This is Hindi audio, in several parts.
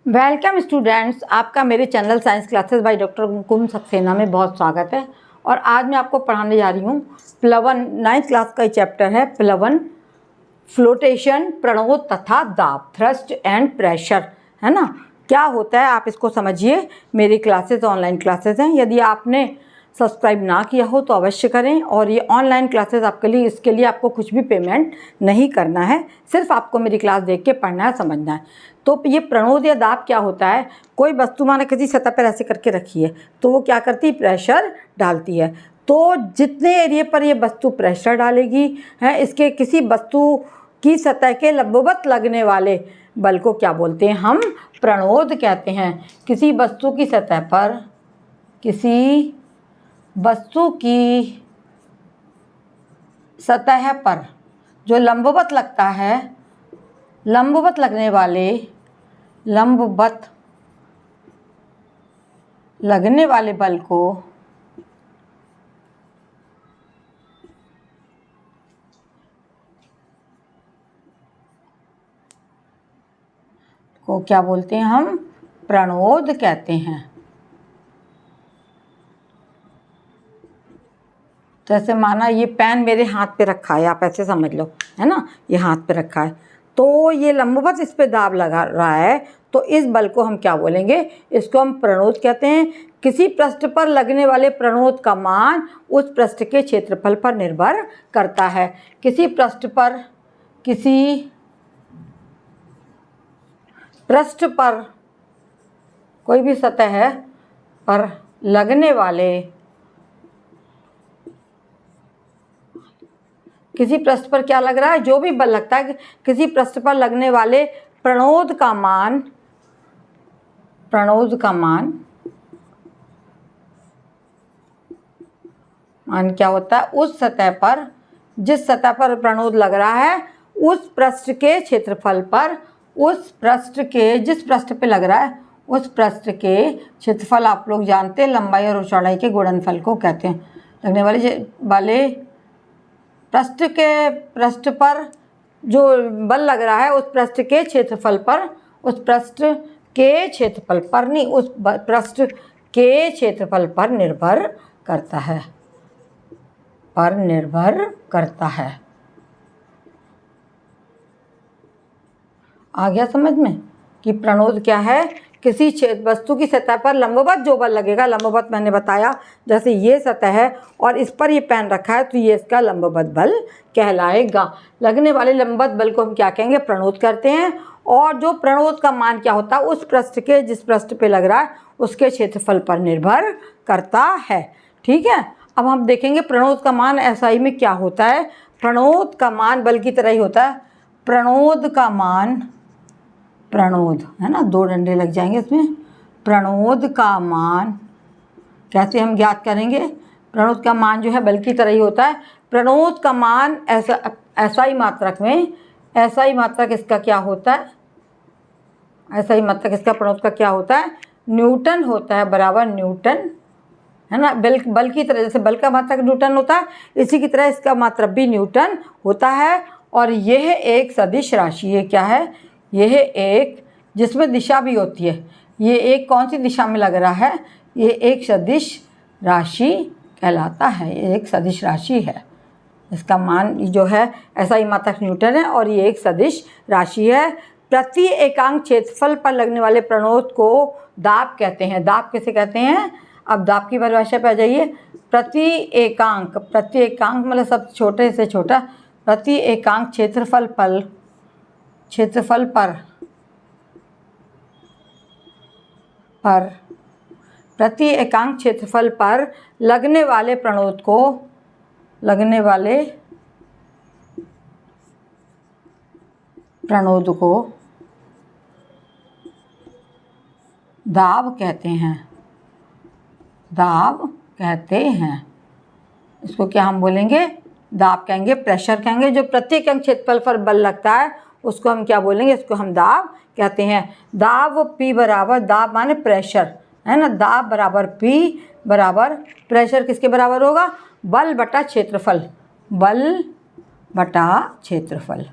वेलकम स्टूडेंट्स, आपका मेरे channel science classes by doctor Kumkum Saxena में बहुत स्वागत है। और आज मैं आपको पढ़ाने जा रही हूँ प्लवन 9th क्लास का चैप्टर है प्लवन, फ्लोटेशन, प्रणोद तथा दाब, थ्रस्ट एंड प्रेशर, है ना। क्या होता है आप इसको समझिए। मेरी क्लासेस ऑनलाइन क्लासेस हैं, यदि आपने सब्सक्राइब ना किया हो तो अवश्य करें। और ये ऑनलाइन क्लासेस आपके लिए, इसके लिए आपको कुछ भी पेमेंट नहीं करना है, सिर्फ आपको मेरी क्लास देख के पढ़ना है, समझना है। तो ये प्रणोद या दाब क्या होता है? कोई वस्तु माना किसी सतह पर ऐसे करके रखी है तो वो क्या करती है? प्रेशर डालती है। तो जितने एरिया पर ये वस्तु प्रेशर डालेगी है, इसके किसी वस्तु की सतह के लंबवत लगने वाले बल को क्या बोलते हैं? हम प्रणोद कहते हैं। किसी वस्तु की सतह पर, किसी वस्तु की सतह पर जो लंबवत लगता है, लंबवत लगने वाले, लंबवत लगने वाले बल को क्या बोलते हैं? हम प्रणोद कहते हैं। तो ऐसे माना ये पेन मेरे हाथ पे रखा है, आप ऐसे समझ लो, है ना, ये हाथ पे रखा है, तो ये लंबवत इस पे दाब लगा रहा है, तो इस बल को हम क्या बोलेंगे? इसको हम प्रणोद कहते हैं। किसी पृष्ठ पर लगने वाले प्रणोद का मान उस पृष्ठ के क्षेत्रफल पर निर्भर करता है। किसी पृष्ठ पर, किसी पृष्ठ पर, कोई भी सतह पर लगने वाले, किसी पृष्ठ पर क्या लग रहा है? जो भी बल लगता है, किसी पृष्ठ पर लगने वाले प्रणोद का मान, प्रणोद का मान क्या होता है? उस सतह पर, जिस सतह पर प्रणोद लग रहा है, उस पृष्ठ के क्षेत्रफल पर, उस पृष्ठ के, जिस पृष्ठ पे लग रहा है उस पृष्ठ के क्षेत्रफल, आप लोग जानते हैं लंबाई और चौड़ाई के गुणनफल को कहते हैं। लगने वाले पृष्ठ पर जो बल लग रहा है उस पृष्ठ के क्षेत्रफल पर, उस पृष्ठ के क्षेत्रफल पर नहीं, उस पृष्ठ के क्षेत्रफल पर निर्भर करता है, पर निर्भर करता है। आ गया समझ में कि प्रणोद क्या है? किसी वस्तु की सतह पर लंबवत जो बल लगेगा, लंबवत मैंने बताया, जैसे ये सतह है और इस पर ये पेन रखा है तो ये इसका लंबवत बल कहलाएगा। लगने वाले लंबवत बल को हम क्या कहेंगे? प्रणोद करते हैं। और जो प्रणोद का मान क्या होता है? उस पृष्ठ के, जिस पृष्ठ पे लग रहा है उसके क्षेत्रफल पर निर्भर करता है। ठीक है, अब हम देखेंगे प्रणोद का मान एसआई में क्या होता है। प्रणोद का मान बल की तरह ही होता है। प्रणोद का मान, प्रणोद है ना, दो डंडे लग जाएंगे इसमें। प्रणोद का मान कैसे हम ज्ञात करेंगे? प्रणोद का मान जो है बल की तरह ही होता है। प्रणोद का मान एसआई मात्रक में, एसआई मात्रक इसका क्या होता है? एसआई मात्रक इसका प्रणोद का क्या होता है? न्यूटन होता है, बराबर न्यूटन, है ना। बल की तरह, जैसे बल का मात्रक न्यूटन होता है, इसी की तरह इसका मात्रक भी न्यूटन होता है। और यह एक सदिश राशि है। क्या है? यह एक, जिसमें दिशा भी होती है। ये एक कौन सी दिशा में लग रहा है? ये एक सदिश राशि कहलाता है। ये एक सदिश राशि है। इसका मान जो है ऐसा ही मात्रक न्यूटन है और ये एक सदिश राशि है। प्रति एकांक क्षेत्रफल पर लगने वाले प्रणोद को दाब कहते हैं। दाब किसे कहते हैं? अब दाब की परिभाषा पे आ जाइए। प्रति एकांक, प्रति एकांक मतलब सब छोटे से छोटा, प्रति एकांक क्षेत्रफल पर प्रति एकांक क्षेत्रफल पर लगने वाले प्रणोद को, लगने वाले प्रणोद को दाब कहते हैं। दाब कहते हैं। इसको क्या हम बोलेंगे? दाब कहेंगे, प्रेशर कहेंगे। जो प्रत्येक अंक क्षेत्रफल पर बल लगता है उसको हम क्या बोलेंगे? इसको हम दाब कहते हैं। दाब P बराबर, दाब माने प्रेशर, है ना। दाब बराबर P बराबर प्रेशर किसके बराबर होगा? बल बटा क्षेत्रफल, बल बटा क्षेत्रफल।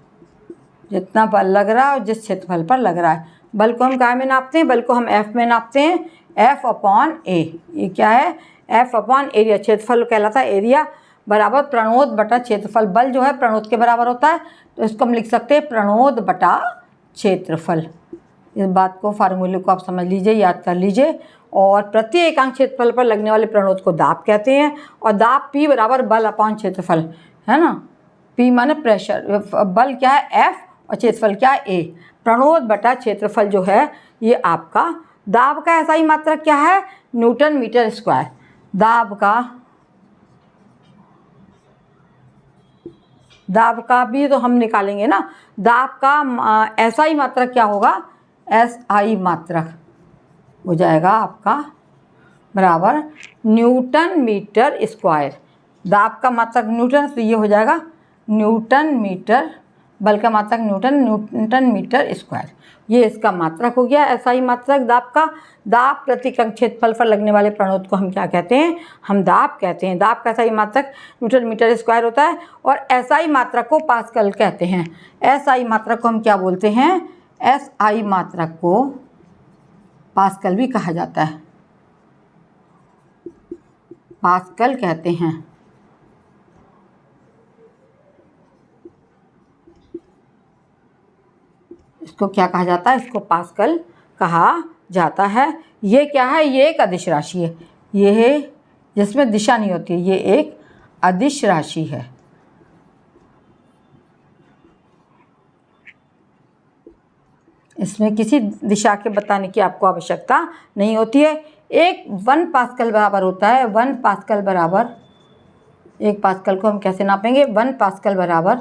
जितना बल लग रहा है और जिस क्षेत्रफल पर लग रहा है, बल को हम काय में नापते हैं? बल को हम F में नापते हैं, F/A। ये क्या है? F/एरिया, क्षेत्रफल कहलाता है एरिया, बराबर प्रणोद बटा क्षेत्रफल। बल जो है प्रणोद के बराबर होता है, तो इसको हम लिख सकते हैं प्रणोद बटा क्षेत्रफल। इस बात को, फार्मूले को आप समझ लीजिए, याद कर लीजिए। और प्रति एकांक क्षेत्रफल पर लगने वाले प्रणोद को दाब कहते हैं, और दाब P बराबर बल अपॉन क्षेत्रफल, है ना। P माने प्रेशर, बल क्या है F और क्षेत्रफल क्या है A। प्रणोद बटा क्षेत्रफल जो है ये आपका दाब का ऐसा ही मात्रक क्या है? Newton metre square. दाब का भी तो हम निकालेंगे ना। दाब का ऐसा ही मात्रक क्या होगा? SI मात्रक हो जाएगा आपका बराबर न्यूटन मीटर स्क्वायर। दाब का मात्रक न्यूटन, तो ये हो जाएगा न्यूटन मीटर, बल का मात्रक न्यूटन मीटर स्क्वायर। ये इसका मात्रक हो गया, SI मात्रक दाब का। दाब प्रति एकांक क्षेत्रफल पर लगने वाले प्रणोद को हम क्या कहते हैं? हम दाब कहते हैं। दाब का SI मात्रक न्यूटन मीटर स्क्वायर होता है, और SI मात्रक को पास्कल कहते हैं। SI मात्रक को हम क्या बोलते हैं? SI मात्रक को पास्कल भी कहा जाता है, पास्कल कहते हैं। इसको क्या कहा जाता है? इसको पास्कल कहा जाता है। ये क्या है? ये एक अदिश राशि है, ये है जिसमें दिशा नहीं होती है, ये एक अदिश राशि है। इसमें किसी दिशा के बताने की आपको आवश्यकता नहीं होती है। 1 पास्कल बराबर होता है, 1 पास्कल बराबर, 1 पास्कल को हम कैसे नापेंगे? 1 पास्कल बराबर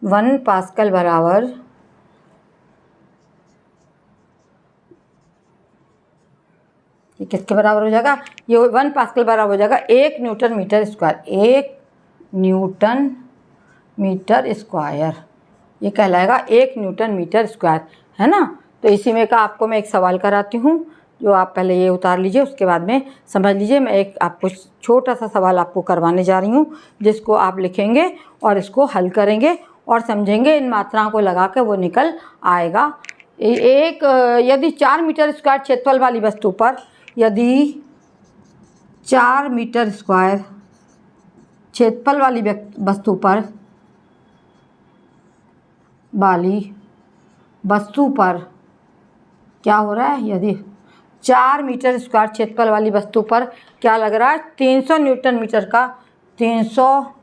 1 पास्कल बराबर ये किसके बराबर हो जाएगा? ये 1 पास्कल बराबर हो जाएगा 1 newton metre square. 1 newton metre square, ये कहलाएगा 1 न्यूटन मीटर स्क्वायर, है ना। तो इसी में का आपको मैं एक सवाल कराती हूँ, जो आप पहले ये उतार लीजिए, उसके बाद में समझ लीजिए। मैं एक आपको छोटा सा सवाल आपको करवाने जा रही हूँ, जिसको आप लिखेंगे और इसको हल करेंगे और समझेंगे, इन मात्राओं को लगा के वो निकल आएगा। यदि 4 मीटर स्क्वायर क्षेत्रफल वाली वस्तु पर, यदि 4 मीटर स्क्वायर क्षेत्रफल वाली वस्तु पर क्या हो रहा है? यदि 4 मीटर स्क्वायर क्षेत्रफल वाली वस्तु पर क्या लग रहा है? 300 न्यूटन मीटर का 300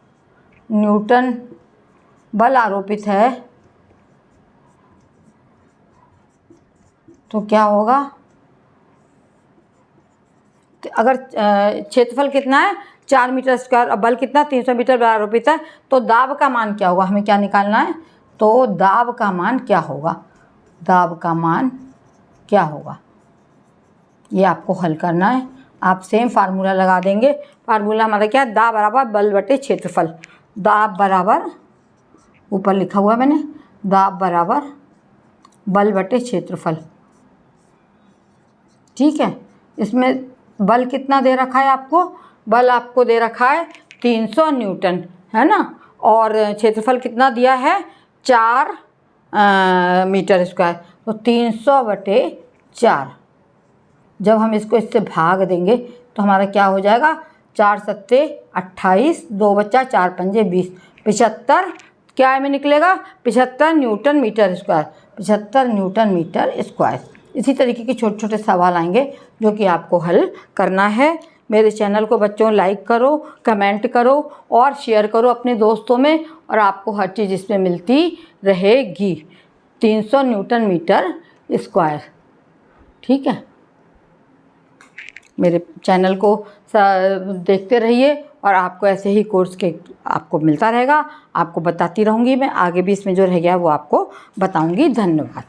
न्यूटन बल आरोपित है, तो क्या होगा? अगर क्षेत्रफल कितना है? 4 मीटर स्क्वायर, और बल कितना? 300 मीटर बल आरोपित है, तो दाब का मान क्या होगा? हमें क्या निकालना है? तो दाब का मान क्या होगा? दाब का मान क्या होगा, ये आपको हल करना है। आप सेम फार्मूला लगा देंगे। फार्मूला हमारा क्या है? दाब बराबर बल बटे क्षेत्रफल। दाब बराबर, ऊपर लिखा हुआ मैंने, दाब बराबर बल बटे क्षेत्रफल, ठीक है। इसमें बल कितना दे रखा है आपको? बल आपको दे रखा है 300 न्यूटन, है ना। और क्षेत्रफल कितना दिया है? 4 मीटर स्क्वायर, तो 300 बटे 4। जब हम इसको इससे भाग देंगे तो हमारा क्या हो जाएगा? 4 सत्ते 28, 2 बच्चा 4 पंजे 20, 75 क्या में निकलेगा? 75 newton metre square, 75 newton metre square. इसी तरीके के छोटे छोटे सवाल आएंगे जो कि आपको हल करना है। मेरे चैनल को बच्चों लाइक करो, कमेंट करो और शेयर करो अपने दोस्तों में, और आपको हर चीज़ इसमें मिलती रहेगी। 300 न्यूटन मीटर स्क्वायर, ठीक है। मेरे चैनल को देखते रहिए, और आपको ऐसे ही कोर्स के आपको मिलता रहेगा। आपको बताती रहूँगी मैं, आगे भी इसमें जो रह गया वो आपको बताऊँगी। धन्यवाद।